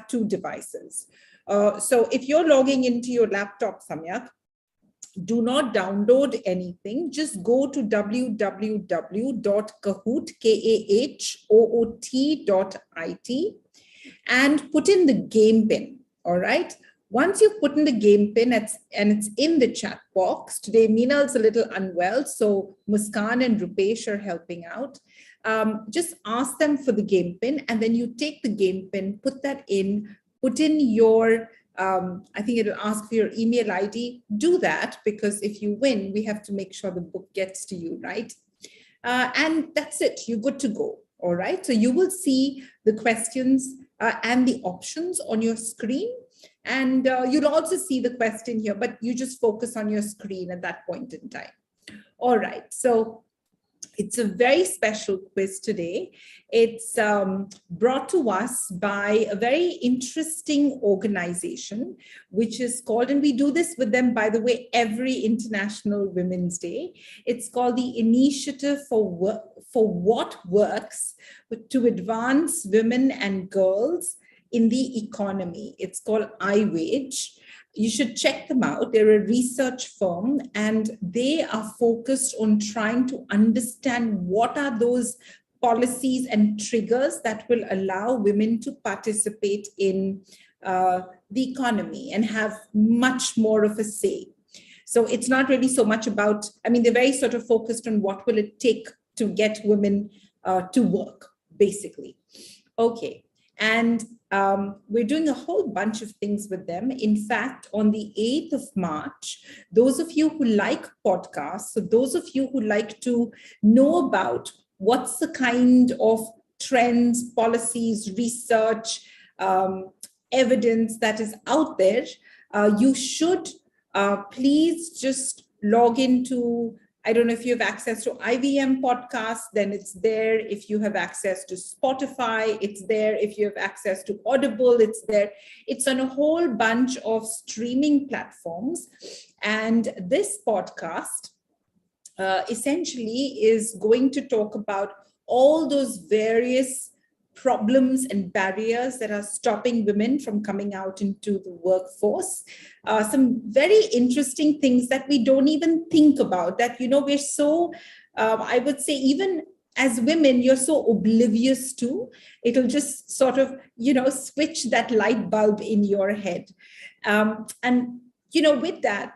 two devices. So if you're logging into your laptop, Samyak, do not download anything. Just go to www.kahoot.it and put in the game pin. All right. Once you've put in the game pin and it's in the chat box, today Meenal's a little unwell, so Muskan and Rupesh are helping out. Just ask them for the game pin, and then you take the game pin, put that in, put in your, I think it'll ask for your email ID. Do that, because if you win, we have to make sure the book gets to you, right? And that's it. You're good to go. All right. So you will see the questions and the options on your screen. And you'll also see the question here, but you just focus on your screen at that point in time. All right. So it's a very special quiz today. It's brought to us by a very interesting organization, which is called, and we do this with them, by the way, every International Women's Day. It's called the Initiative for What Works to Advance Women and Girls in the Economy. It's called iWage. You should check them out. They're a research firm, and they are focused on trying to understand what are those policies and triggers that will allow women to participate in the economy and have much more of a say. So it's not really so much about, I mean, they're very sort of focused on what will it take to get women to work, basically. Okay. And we're doing a whole bunch of things with them. In fact, on the 8th of March, those of you who like podcasts, so those of you who like to know about what's the kind of trends, policies, research, evidence that is out there, you should please just log into, I don't know if you have access to IVM podcasts, then it's there. If you have access to Spotify, it's there. If you have access to Audible, it's there. It's on a whole bunch of streaming platforms. And this podcast essentially is going to talk about all those various problems and barriers that are stopping women from coming out into the workforce. Some very interesting things that we don't even think about, that, you know, we're so, I would say, even as women, you're so oblivious to. It'll just sort of, you know, switch that light bulb in your head. And, you know, with that,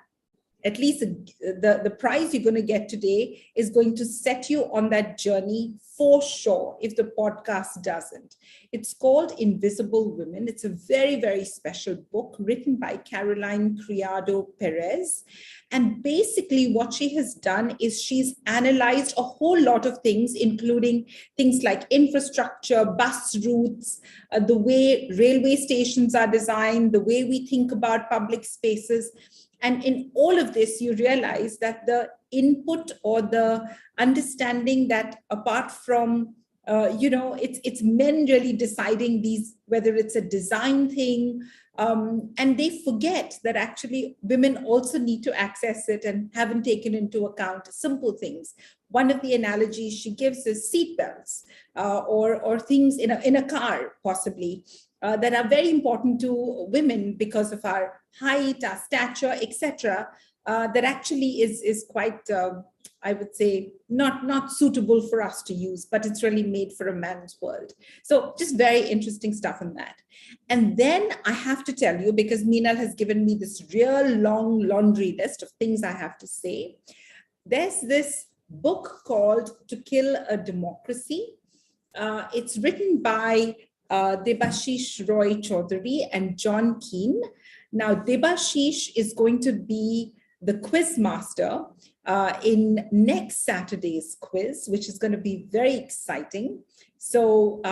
at least the prize you're going to get today is going to set you on that journey for sure, if the podcast doesn't. It's called Invisible Women. It's a very, very special book written by Caroline Criado Perez. And basically what she has done is she's analyzed a whole lot of things, including things like infrastructure, bus routes, the way railway stations are designed, the way we think about public spaces. And in all of this, you realize that the input or the understanding that apart from, you know, it's men really deciding these, whether it's a design thing, and they forget that actually women also need to access it and haven't taken into account simple things. One of the analogies she gives is seatbelts or things in a car, possibly. That are very important to women because of our height, our stature, etc. That actually is quite, I would say, not suitable for us to use, but it's really made for a man's world. So just very interesting stuff on that. And then I have to tell you, because Meenal has given me this real long laundry list of things I have to say. There's this book called To Kill a Democracy. It's written by Debashish Roy Chaudhary and John Keane. Now, Debashish is going to be the quiz master in next Saturday's quiz, which is going to be very exciting. So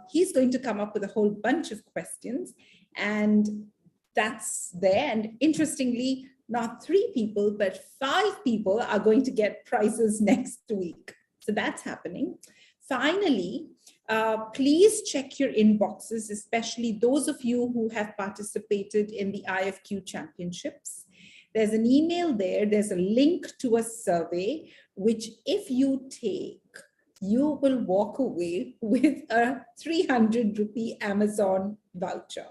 he's going to come up with a whole bunch of questions, and that's there. And interestingly, not 3 people, but 5 people are going to get prizes next week. So that's happening. Finally, please check your inboxes, especially those of you who have participated in the IFQ championships. There's an email there. There's a link to a survey, which if you take, you will walk away with a 300 rupee Amazon voucher.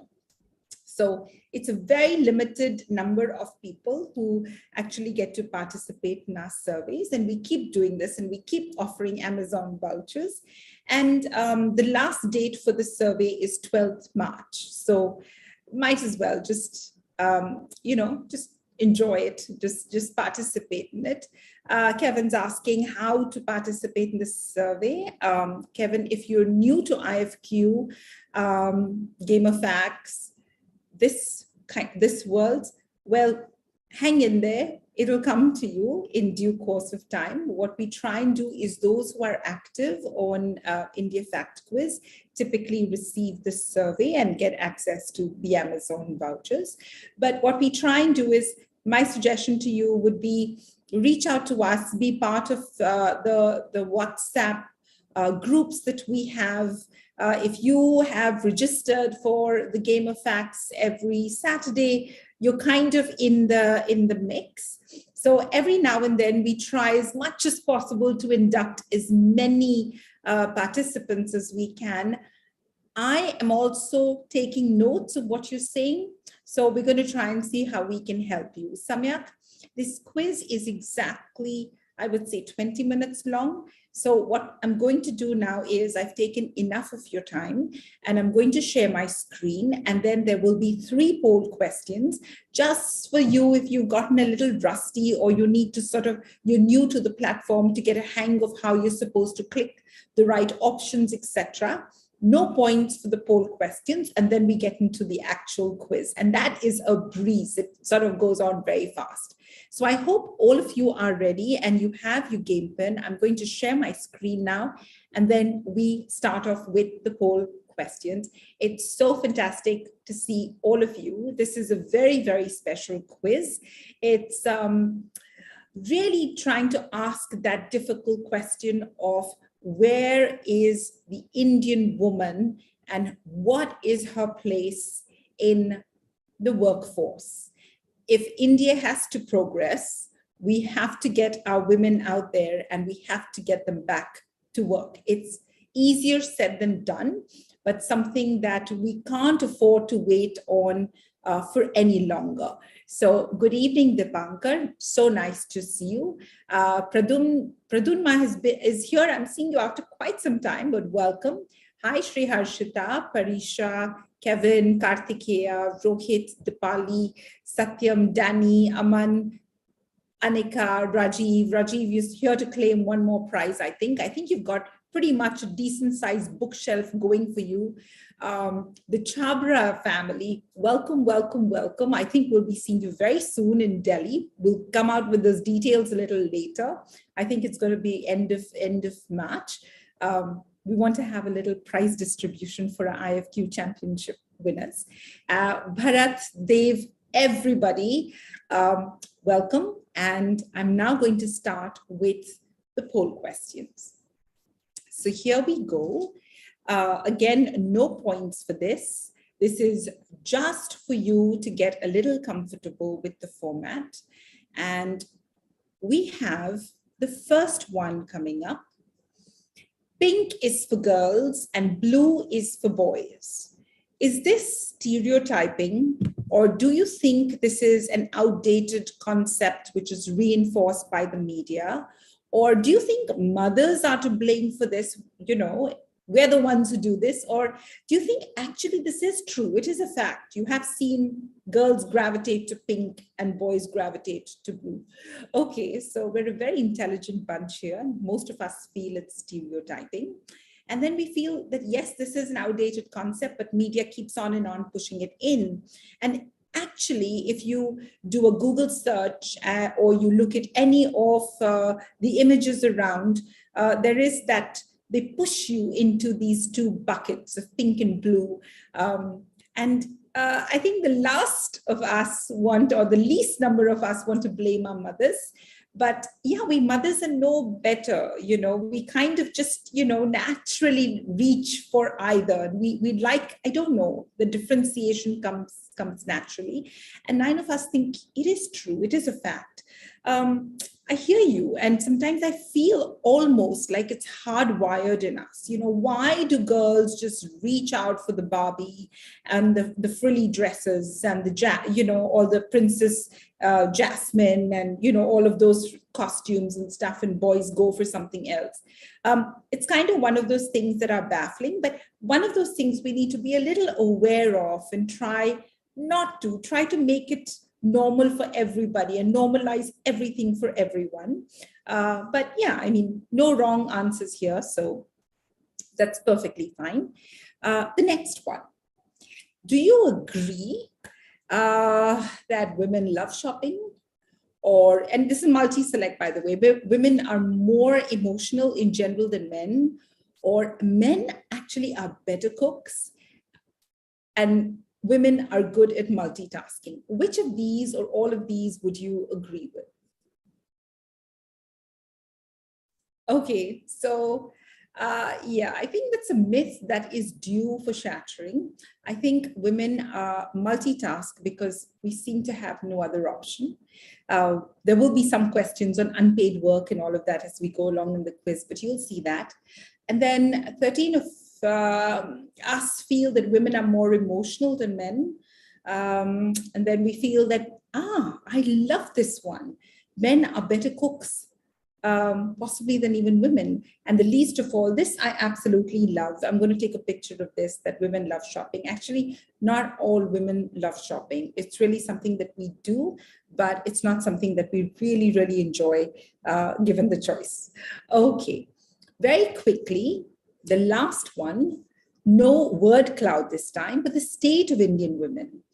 So it's a very limited number of people who actually get to participate in our surveys. And we keep doing this and we keep offering Amazon vouchers. And the last date for the survey is 12th March. So might as well just, just enjoy it, just participate in it. Kevin's asking how to participate in this survey. Kevin, if you're new to IFQ, Game of Facts, this world, well, hang in there. It'll come to you in due course of time. What we try and do is those who are active on India Fact Quiz typically receive this survey and get access to the Amazon vouchers. But what we try and do is, my suggestion to you would be reach out to us, be part of the WhatsApp groups that we have. If you have registered for the Game of Facts every Saturday, you're kind of in the mix. So every now and then we try as much as possible to induct as many participants as we can. I am also taking notes of what you're saying. So we're going to try and see how we can help you. Samyak, this quiz is exactly, I would say, 20 minutes long. So what I'm going to do now is I've taken enough of your time and I'm going to share my screen, and then there will be 3 poll questions just for you if you've gotten a little rusty or you need to you're new to the platform to get a hang of how you're supposed to click the right options, etc. No points for the poll questions, and then we get into the actual quiz. And that is a breeze. It sort of goes on very fast. So I hope all of you are ready and you have your game pen. I'm going to share my screen now, and then we start off with the poll questions. It's so fantastic to see all of you. This is a very, very special quiz. It's really trying to ask that difficult question of where is the Indian woman and what is her place in the workforce? If India has to progress, we have to get our women out there and we have to get them back to work. It's easier said than done, but something that we can't afford to wait on for any longer. So good evening, Dipankar. So nice to see you. Pradunma is here. I'm seeing you after quite some time, but welcome. Hi, Shri Harshita, Parisha, Kevin, Kartikeya, Rohit, Dipali, Satyam, Danny, Aman, Anika, Rajiv. Rajiv is here to claim one more prize, I think. I think you've got pretty much a decent sized bookshelf going for you. The Chabra family, welcome, welcome, welcome. I think we'll be seeing you very soon in Delhi. We'll come out with those details a little later. I think it's going to be end of March. We want to have a little prize distribution for our IFQ championship winners. Bharat, Dev, everybody, welcome. And I'm now going to start with the poll questions. So here we go. Again, no points for this. This is just for you to get a little comfortable with the format. And we have the first one coming up. Pink is for girls and blue is for boys. Is this stereotyping, or do you think this is an outdated concept which is reinforced by the media? Or do you think mothers are to blame for this? You know, we're the ones who do this. Or do you think actually this is true? It is a fact. You have seen girls gravitate to pink and boys gravitate to blue. Okay, so we're a very intelligent bunch here. Most of us feel it's stereotyping. And then we feel that, yes, this is an outdated concept, but media keeps on and on pushing it in. And actually, if you do a Google search or you look at any of the images around, there is that they push you into these 2 buckets of pink and blue. I think the last of us want, or the least number of us want to blame our mothers. But yeah, we mothers are no better, you know, we kind of just, you know, naturally reach for either. We like, I don't know, the differentiation comes naturally. And 9 of us think it is true, it is a fact. I I hear you. And sometimes I feel almost like it's hardwired in us. Why do girls just reach out for the Barbie and the frilly dresses and all the Princess Jasmine and, all of those costumes and stuff, and boys go for something else? It's kind of one of those things that are baffling, but one of those things we need to be a little aware of and try to make it normal for everybody and normalize everything for everyone. But yeah, I mean, no wrong answers here. So that's perfectly fine. The next one. Do you agree that women love shopping? And this is multi-select, by the way, women are more emotional in general than men, or men actually are better cooks and women are good at multitasking. Which of these or all of these would you agree with? Okay, so yeah, I think that's a myth that is due for shattering. I think women multitask because we seem to have no other option. There will be some questions on unpaid work and all of that as we go along in the quiz, but you'll see that. And then 13 of us feel that women are more emotional than men. And then we feel that, I love this one. Men are better cooks, possibly than even women. And the least of all, this I absolutely love. I'm going to take a picture of this, that women love shopping. Actually, not all women love shopping. It's really something that we do, but it's not something that we really, really enjoy, given the choice. Okay, very quickly, the last one, no word cloud this time, but the state of Indian women.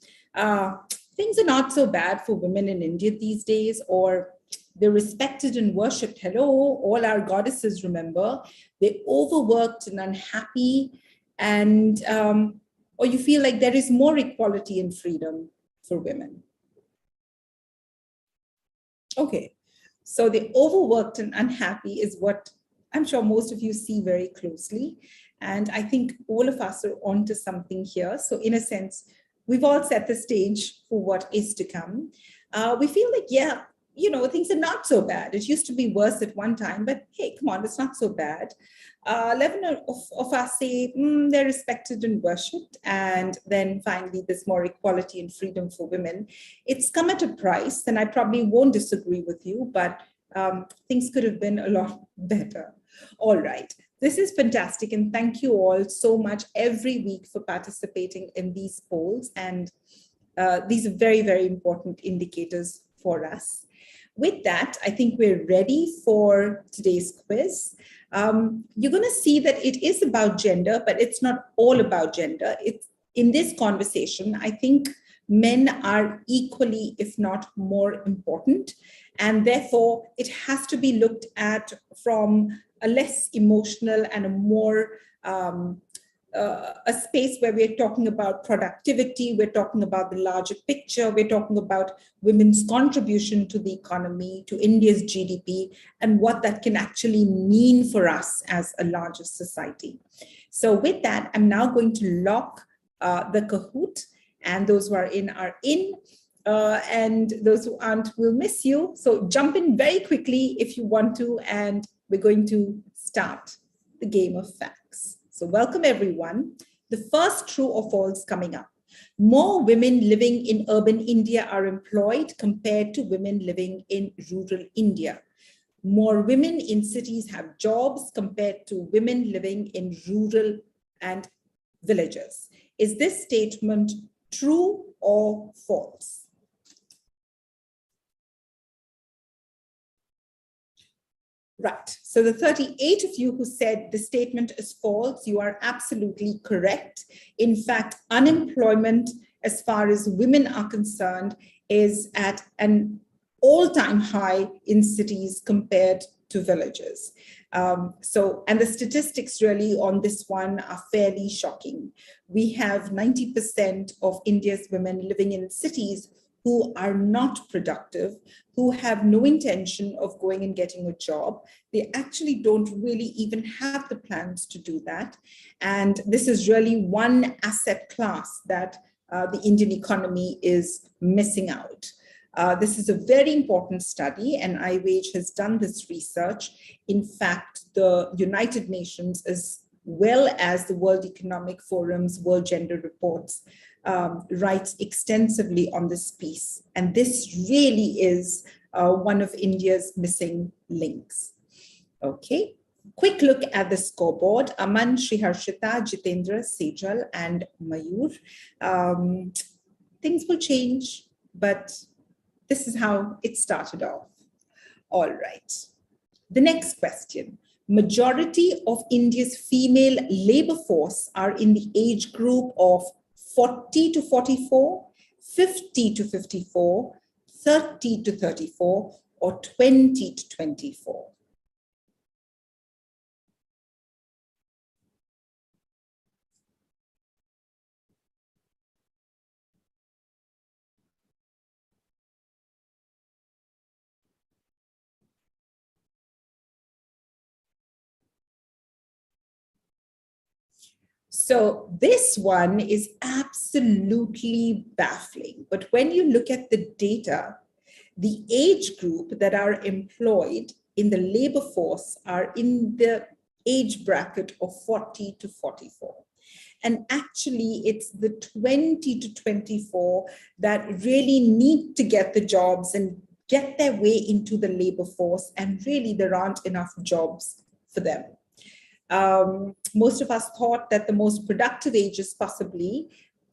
Things are not so bad for women in India these days, or they're respected and worshipped. Hello, all our goddesses, remember. They're overworked and unhappy, and or you feel like there is more equality and freedom for women. Okay, so the overworked and unhappy is what I'm sure most of you see very closely. And I think all of us are onto something here. So in a sense, we've all set the stage for what is to come. We feel like, yeah, things are not so bad. It used to be worse at one time, but hey, come on, it's not so bad. 11 of us say they're respected and worshipped. And then finally, there's more equality and freedom for women. It's come at a price, and I probably won't disagree with you, but things could have been a lot better. All right. This is fantastic. And thank you all so much every week for participating in these polls. And these are very, very important indicators for us. With that, I think we're ready for today's quiz. You're going to see that it is about gender, but it's not all about gender. It's in this conversation, I think men are equally, if not more important. And therefore, it has to be looked at from a less emotional and a more a space where we're talking about productivity, we're talking about the larger picture, we're talking about women's contribution to the economy, to India's GDP, and what that can actually mean for us as a larger society. So with that, I'm now going to lock the Kahoot, and those who are in are in. And those who aren't will miss you. So jump in very quickly if you want to, and we're going to start the game of facts. So welcome everyone. The first true or false coming up. More women living in urban India are employed compared to women living in rural India. More women in cities have jobs compared to women living in rural and villages. Is this statement true or false? Right. So the 38 of you who said the statement is false, you are absolutely correct. In fact, unemployment as far as women are concerned is at an all-time high in cities compared to villages. And the statistics really on this one are fairly shocking. We have 90% of India's women living in cities who are not productive, who have no intention of going and getting a job. They actually don't really even have the plans to do that. And this is really one asset class that the Indian economy is missing out. This is a very important study, and IWAGE has done this research. In fact, the United Nations, as well as the World Economic Forum's World Gender Reports, writes extensively on this piece. And this really is one of India's missing links. Okay, quick look at the scoreboard. Aman, Sriharshita, Jitendra, Sejal, and Mayur. Things will change, but this is how it started off. All right. The next question. Majority of India's female labor force are in the age group of 40 to 44, 50 to 54, 30 to 34, or 20 to 24. So this one is absolutely baffling. But when you look at the data, the age group that are employed in the labor force are in the age bracket of 40 to 44. And actually, it's the 20 to 24 that really need to get the jobs and get their way into the labor force. And really, there aren't enough jobs for them. Most of us thought that the most productive age is possibly,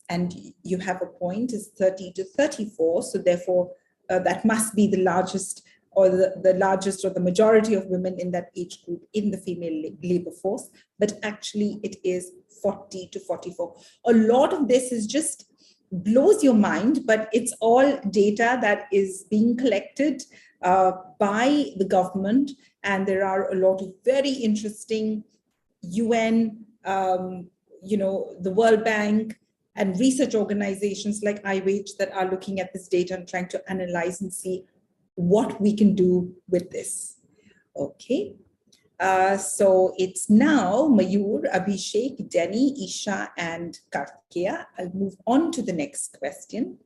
and you have a point, is 30 to 34. So therefore, that must be the largest or the largest or the majority of women in that age group in the female labor force. But actually, it is 40 to 44. A lot of this is just blows your mind, but it's all data that is being collected by the government. And there are a lot of very interesting UN, the World Bank, and research organizations like IWAGE that are looking at this data and trying to analyze and see what we can do with this. Okay, so it's now Mayur, Abhishek, Denny, Isha, and Kartikeya. I'll move on to the next question.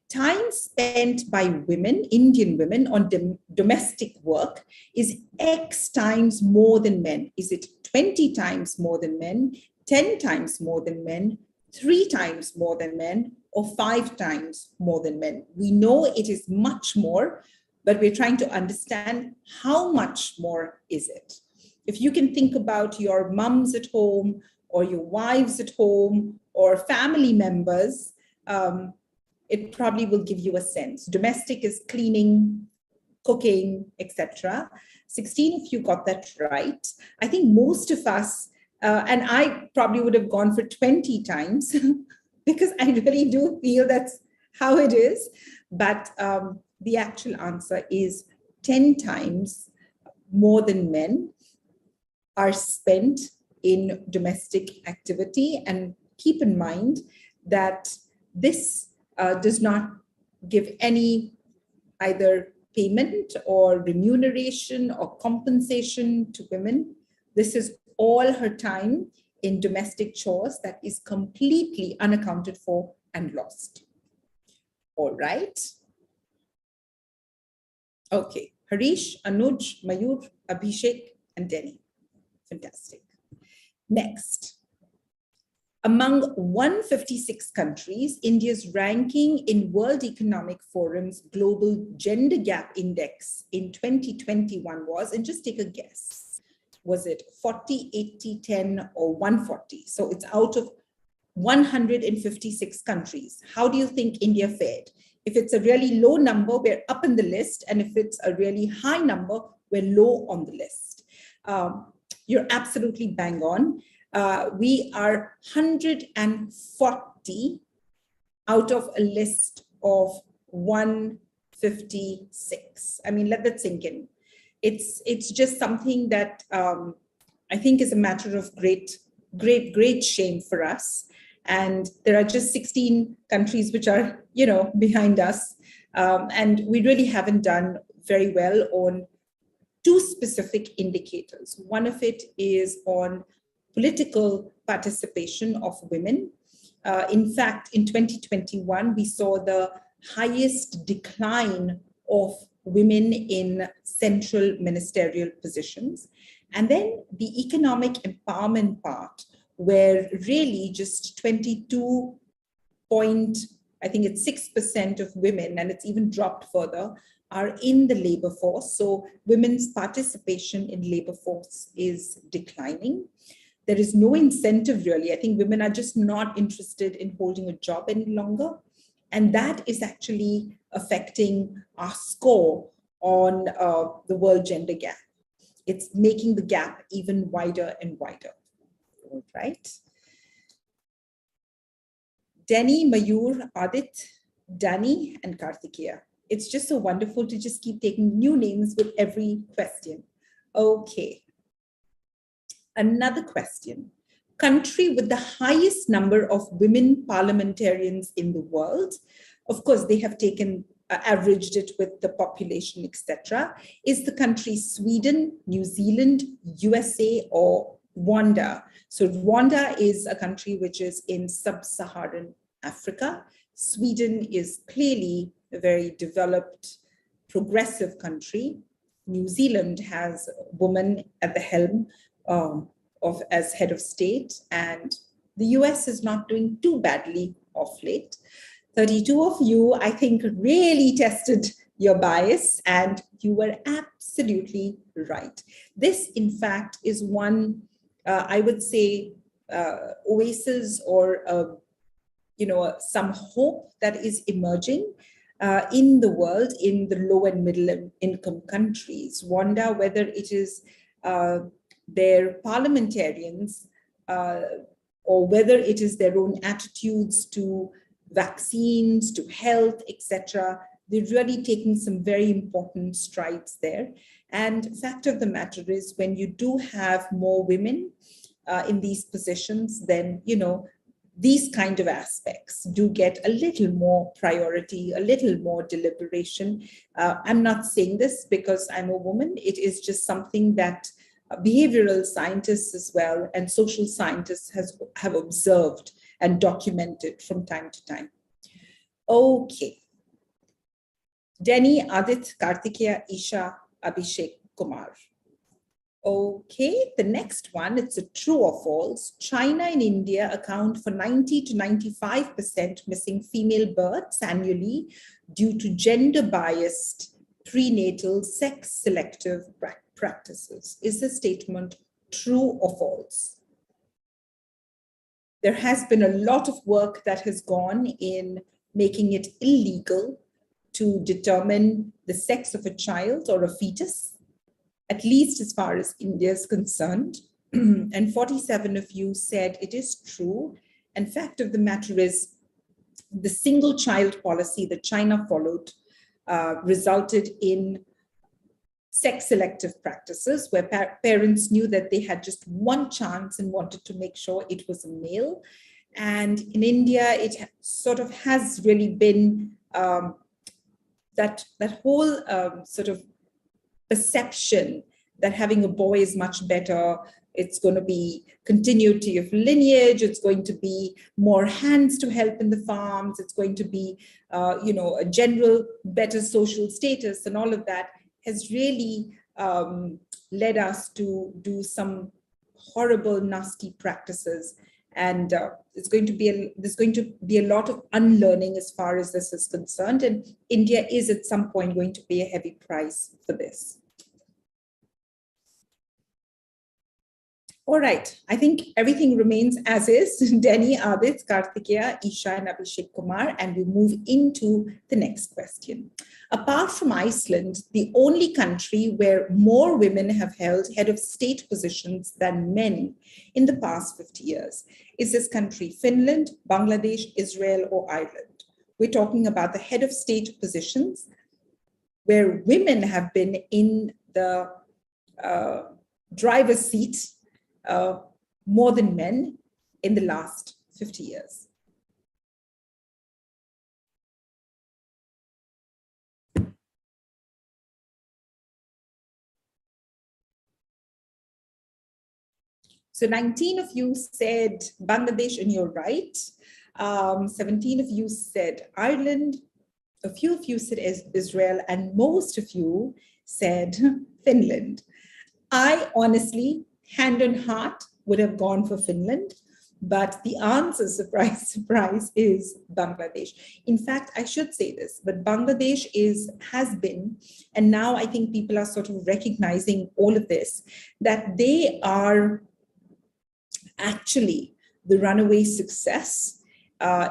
Time spent by women, Indian women, on domestic work is X times more than men. Is it 20 times more than men, 10 times more than men, 3 times more than men, or 5 times more than men? We know it is much more, but we're trying to understand how much more is it. If you can think about your mums at home or your wives at home or family members, it probably will give you a sense. Domestic is cleaning, cooking, etc. 16 if you got that right. I think most of us, and I probably would have gone for 20 times because I really do feel that's how it is. But the actual answer is 10 times more than men are spent in domestic activity. And keep in mind that this does not give any either payment or remuneration or compensation to women. This is all her time in domestic chores that is completely unaccounted for and lost. All right. Okay, Harish, Anuj, Mayur, Abhishek, and Denny. Fantastic. Next. Among 156 countries, India's ranking in World Economic Forum's Global Gender Gap Index in 2021 was, and just take a guess, was it 40, 80, 10, or 140? So it's out of 156 countries. How do you think India fared? If it's a really low number, we're up in the list. And if it's a really high number, we're low on the list. You're absolutely bang on. We are 140 out of a list of 156. I mean, let that sink in. It's just something that I think is a matter of great shame for us. And there are just 16 countries which are, behind us. And we really haven't done very well on 2 specific indicators. One of it is on political participation of women. In fact, in 2021, we saw the highest decline of women in central ministerial positions. And then the economic empowerment part, where really just 22 point, I think it's 6% of women, and it's even dropped further, are in the labor force. So women's participation in labor force is declining. There is no incentive really. I think women are just not interested in holding a job any longer. And that is actually affecting our score on the World Gender Gap. It's making the gap even wider and wider. All right. Denny, Mayur, Adit, Dani, and Karthikeya. It's just so wonderful to just keep taking new names with every question. Okay. Another question. Country with the highest number of women parliamentarians in the world. Of course, they have taken, averaged it with the population, etc. Is the country Sweden, New Zealand, USA, or Rwanda? So Rwanda is a country which is in sub-Saharan Africa. Sweden is clearly a very developed, progressive country. New Zealand has a woman at the helm as head of state, and the US is not doing too badly of late. 32 of you, I think, really tested your bias, and you were absolutely right. This, in fact, is one, I would say, oasis or some hope that is emerging in the world, in the low and middle income countries. Rwanda, whether it is their parliamentarians or whether it is their own attitudes to vaccines, to health, etc., they're really taking some very important strides there. And fact of the matter is, when you do have more women in these positions, then, these kind of aspects do get a little more priority, a little more deliberation. I'm not saying this because I'm a woman. It is just something that behavioral scientists as well and social scientists have observed and documented from time to time. Okay. Denny, Adit, Karthikeya, Isha, Abhishek, Kumar. Okay, the next one, it's a true or false. China and India account for 90 to 95% missing female births annually due to gender-biased prenatal sex-selective practices. Is the statement true or false? There has been a lot of work that has gone in making it illegal to determine the sex of a child or a fetus, at least as far as India is concerned. And 47 of you said it is true. And fact of the matter is, the single child policy that China followed resulted in sex-selective practices where parents knew that they had just one chance and wanted to make sure it was a male. And in India, it sort of has really been that whole sort of perception that having a boy is much better. It's going to be continuity of lineage. It's going to be more hands to help in the farms. It's going to be, a general better social status, and all of that has really led us to do some horrible, nasty practices. And there's going to be a lot of unlearning as far as this is concerned. And India is at some point going to pay a heavy price for this. All right, I think everything remains as is. Denny, Adit, Karthikeya, Isha, and Abhishek Kumar, and we move into the next question. Apart from Iceland, the only country where more women have held head of state positions than men in the past 50 years. Is this country Finland, Bangladesh, Israel, or Ireland? We're talking about the head of state positions where women have been in the driver's seat more than men in the last 50 years. So 19 of you said Bangladesh, and you're right. 17 of you said Ireland. A few of you said Israel, and most of you said Finland. I honestly, hand on heart, would have gone for Finland, but the answer, surprise, surprise, is Bangladesh. In fact, I should say this, but Bangladesh has been, and now I think people are sort of recognizing all of this, that they are actually the runaway success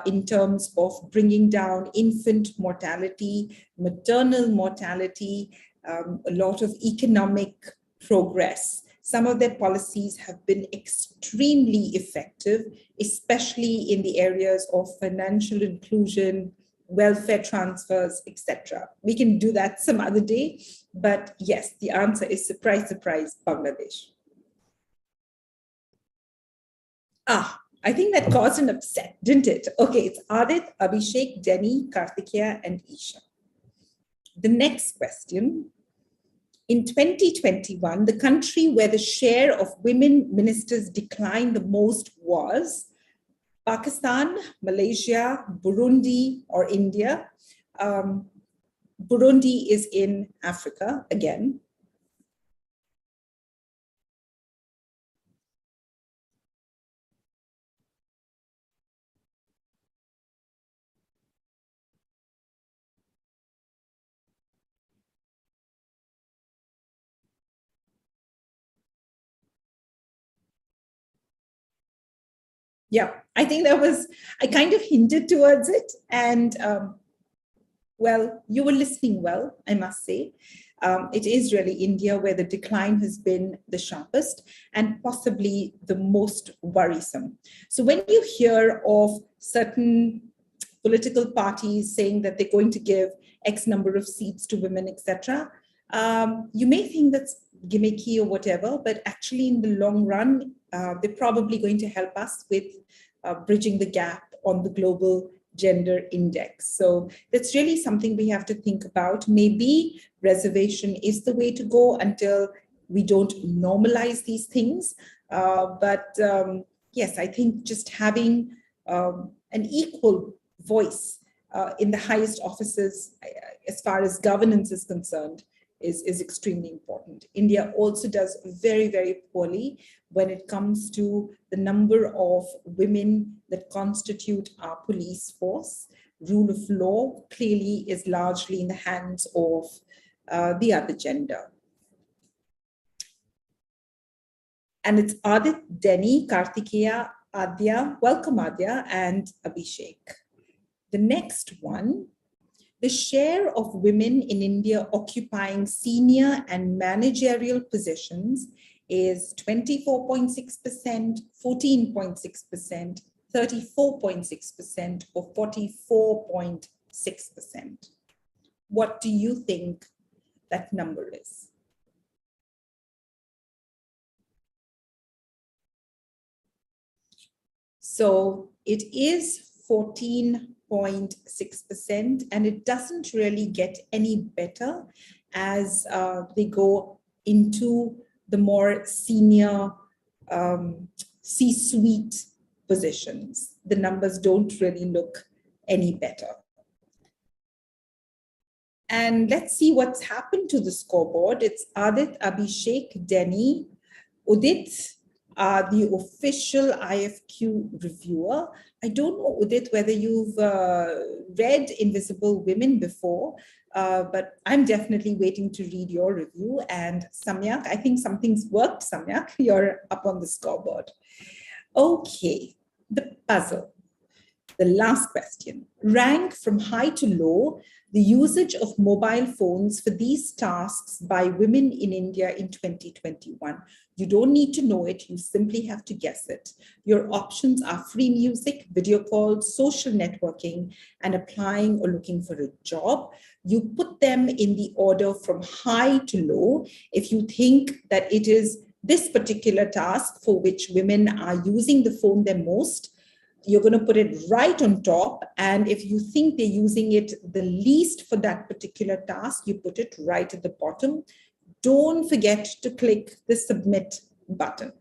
in terms of bringing down infant mortality, maternal mortality, a lot of economic progress. Some of their policies have been extremely effective, especially in the areas of financial inclusion, welfare transfers, etc. We can do that some other day, but yes, the answer is surprise, surprise, Bangladesh. I think that caused an upset, didn't it? Okay, it's Adit, Abhishek, Denny, Kartikeya, and Isha. The next question. In 2021, the country where the share of women ministers declined the most was Pakistan, Malaysia, Burundi, or India. Burundi is in Africa again. Yeah, I think I kind of hinted towards it. And well, you were listening well, I must say. It is really India where the decline has been the sharpest and possibly the most worrisome. So when you hear of certain political parties saying that they're going to give X number of seats to women, etc., you may think that's gimmicky or whatever, but actually in the long run, they're probably going to help us with bridging the gap on the global gender index. So that's really something we have to think about. Maybe reservation is the way to go until we don't normalize these things. But yes, I think just having an equal voice in the highest offices as far as governance is concerned is extremely important. India also does very, very poorly when it comes to the number of women that constitute our police force. Rule of law clearly is largely in the hands of the other gender. And it's Adit, Denny, Kartikeya, Adya, welcome Adya, and Abhishek. The next one, the share of women in India occupying senior and managerial positions is 24.6%, 14.6%, 34.6%, or 44.6%. What do you think that number is? So it is 14.6%, and it doesn't really get any better as they go into the more senior C-suite positions. The numbers don't really look any better. And let's see what's happened to the scoreboard. It's Adit, Abhishek, Denny, Udit, the official IFQ reviewer. I don't know, Udit, whether you've read Invisible Women before, but I'm definitely waiting to read your review. And Samyak, I think something's worked, Samyak. You're up on the scoreboard. Okay, the puzzle. The last question. Rank from high to low the usage of mobile phones for these tasks by women in India in 2021. You don't need to know it, you simply have to guess it. Your options are free music, video calls, social networking, and applying or looking for a job. You put them in the order from high to low. If you think that it is this particular task for which women are using the phone the most, you're going to put it right on top. And if you think they're using it the least for that particular task, you put it right at the bottom. Don't forget to click the submit button.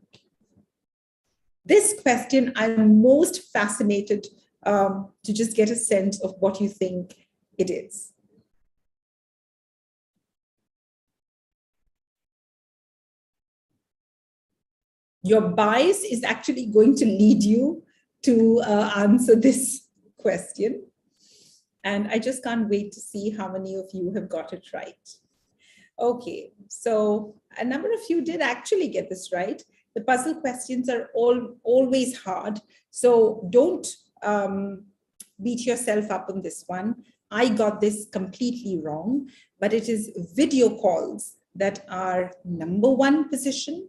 This question, I'm most fascinated to just get a sense of what you think it is. Your bias is actually going to lead you to answer this question. And I just can't wait to see how many of you have got it right. Okay, so a number of you did actually get this right. The puzzle questions are always hard, so don't beat yourself up on this one. I got this completely wrong, but it is video calls that are number one position,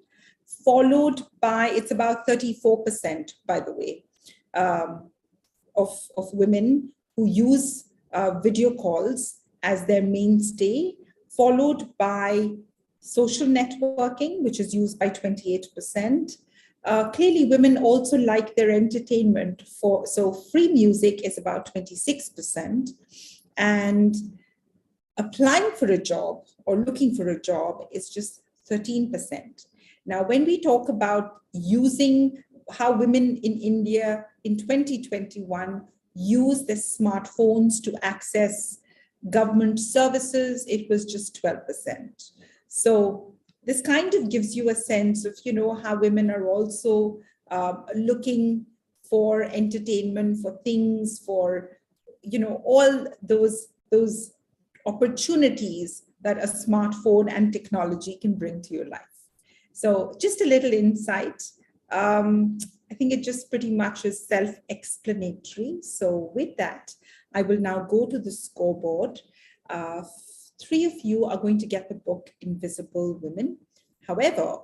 followed by, it's about 34%, by the way, of women who use video calls as their mainstay, followed by social networking, which is used by 28%. Clearly, women also like their entertainment. So free music is about 26%. And applying for a job or looking for a job is just 13%. Now, when we talk about using how women in India in 2021 use their smartphones to access government services, it was just 12%. So this kind of gives you a sense of, how women are also looking for entertainment, for things, for, all those opportunities that a smartphone and technology can bring to your life. So just a little insight. I think it just pretty much is self-explanatory. So with that, I will now go to the scoreboard. 3 of you are going to get the book Invisible Women. However,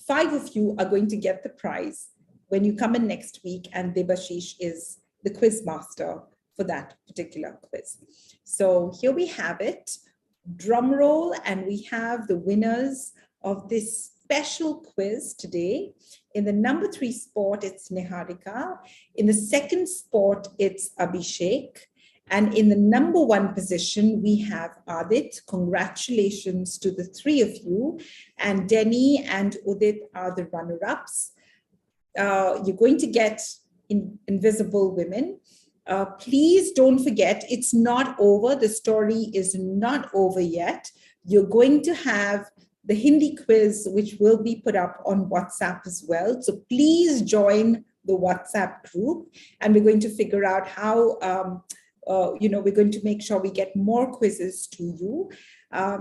5 of you are going to get the prize when you come in next week, and Debashish is the quiz master for that particular quiz. So here we have it, drum roll, and we have the winners of this special quiz today. In the number 3 spot, it's Niharika. In the second spot, it's Abhishek. And in the number 1 position, we have Adit. Congratulations to the 3 of you. And Denny and Udit are the runner-ups. You're going to get Invisible Women. Please don't forget, it's not over. The story is not over yet. You're going to have the Hindi quiz, which will be put up on WhatsApp as well. So please join the WhatsApp group, and we're going to figure out how, we're going to make sure we get more quizzes to you.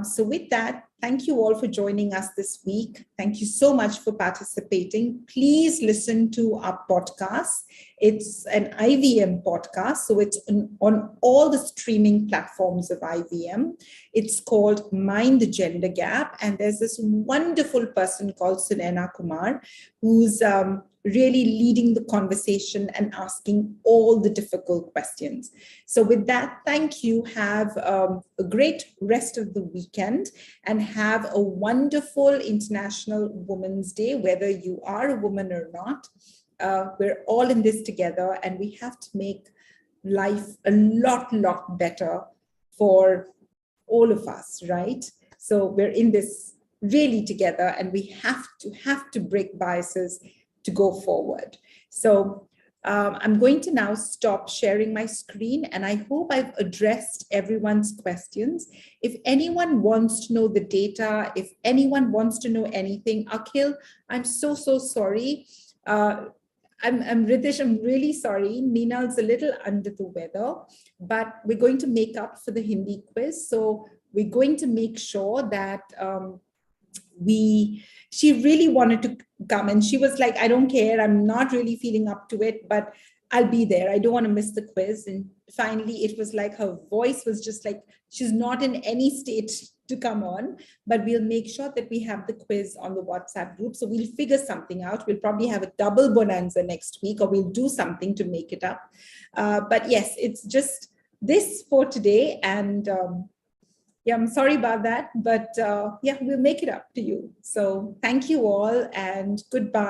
So with that, thank you all for joining us this week. Thank you so much for participating. Please listen to our podcast. It's an IVM podcast, so it's on all the streaming platforms of IVM. It's called Mind the Gender Gap, and there's this wonderful person called Sunena Kumar, who's really leading the conversation and asking all the difficult questions. So with that, thank you. Have a great rest of the weekend, and have a wonderful International Women's Day, whether you are a woman or not. We're all in this together, and we have to make life a lot better for all of us, right? So we're in this really together, and we have to break biases to go forward. So I'm going to now stop sharing my screen, and I hope I've addressed everyone's questions. If anyone wants to know the data, if anyone wants to know anything, Akhil, I'm so sorry. I'm Riddhish, I'm really sorry. Meenal's a little under the weather, but we're going to make up for the Hindi quiz. So we're going to make sure that she really wanted to come, and she was like, I don't care, I'm not really feeling up to it, but I'll be there. I don't want to miss the quiz. And finally, it was like her voice was just like, she's not in any state to come on, but we'll make sure that we have the quiz on the WhatsApp group. So we'll figure something out. We'll probably have a double bonanza next week, or we'll do something to make it up. But yes, it's just this for today. And yeah, I'm sorry about that, but yeah, we'll make it up to you. So thank you all, and goodbye.